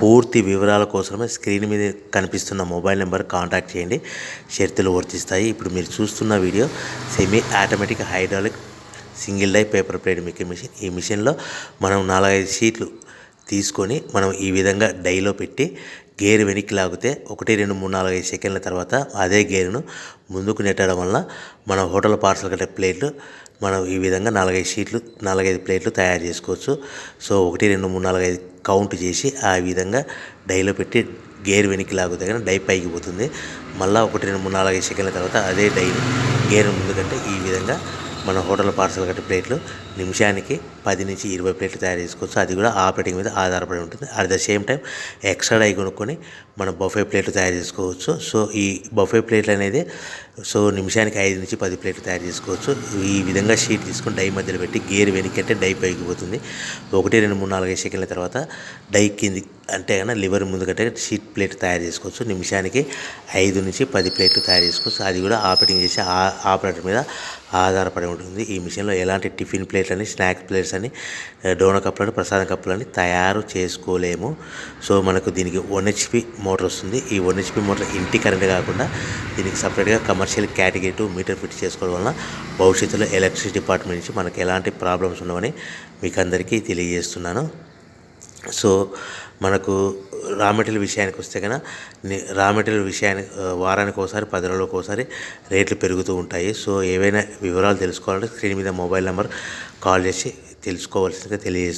పూర్తి వివరాల కోసమే స్క్రీన్ మీద కనిపిస్తున్న మొబైల్ నెంబర్ కాంటాక్ట్ చేయండి. షరతులు వర్తిస్తాయి. ఇప్పుడు మీరు చూస్తున్న video semi automatic hydraulic single die paper plate making machine. ఈ మిషన్లో మనం 4-5 షీట్లు తీసుకొని మనం ఈ విధంగా డైలో పెట్టి గేర్ వెనక్కి లాగితే 1 2 3 4 5 సెకండ్ల తర్వాత అదే గేరును ముందుకు నెట్టడం వల్ల మన హోటల్ పార్సల్ కట్టే ప్లేట్లు మనం ఈ విధంగా 4-5 షీట్లు 4-5 ప్లేట్లు తయారు చేసుకోవచ్చు. సో 1 2 3 4 5 కౌంట్ చేసి ఆ విధంగా డైలో పెట్టి గేర్ వెనక్కి లాగితే కానీ డై పైకి పోతుంది. మళ్ళీ 1 2 3 4 5 సెకండ్ల తర్వాత అదే డైని గేర్ ముందుకంటే ఈ విధంగా మన హోటల్ పార్సల్ కట్టే ప్లేట్లు నిమిషానికి 10 నుంచి 20 ప్లేట్లు తయారు చేసుకోవచ్చు. అది కూడా ఆపరేటింగ్ మీద ఆధారపడి ఉంటుంది. At the same time extra die కొనుక్కొని మనం బఫే ప్లేట్లు తయారు చేసుకోవచ్చు. సో ఈ బఫే ప్లేట్లు అనేది నిమిషానికి 5 నుంచి 10 ప్లేట్లు తయారు చేసుకోవచ్చు. ఈ విధంగా షీట్ తీసుకొని డై మధ్యలో పెట్టి గేర్ వెనక్కి అంటే డై పైకి పోతుంది. 1 2 3 4 5 సెకండ్ల తర్వాత డై కింది అంటే కన్నా లివర్ ముందుకంటే షీట్ ప్లేట్ తయారు చేసుకోవచ్చు. నిమిషానికి 5 నుంచి 10 ప్లేట్లు తయారు చేసుకోవచ్చు. అది కూడా ఆపరేటింగ్ చేసే ఆపరేటర్ మీద ఆధారపడి ఉంటుంది. ఈ మిషన్లో ఎలాంటి టిఫిన్ ప్లేట్లని, స్నాక్స్ ప్లేట్స్ అని, డోనా కప్పులని, ప్రసాదం కప్పులని తయారు చేసుకోలేము. సో మనకు దీనికి 1 HP మోటార్ వస్తుంది. ఈ 1 HP మోటార్ ఇంటి కరెంట్ కాకుండా దీనికి సపరేట్గా కమర్షియల్ కేటగిరీ 2 మీటర్ ఫిట్ చేసుకోవడం వలన భవిష్యత్తులో ఎలక్ట్రిసిటీ డిపార్ట్మెంట్ నుంచి మనకు ఎలాంటి ప్రాబ్లమ్స్ ఉండవని మీకు అందరికీ తెలియజేస్తున్నాను. సో మనకు రా మెటీరియల్ విషయానికి వస్తే కనుక రా మెటీరియల్ విషయానికి వారానికి ఒకసారి 10 రోజులకు ఒకసారి రేట్లు పెరుగుతూ ఉంటాయి. సో ఏవైనా వివరాలు తెలుసుకోవాలంటే స్క్రీన్ మీద మొబైల్ నెంబర్ కాల్ చేసి తెలుసుకోవాల్సిందిగా తెలియజేస్తున్నాను.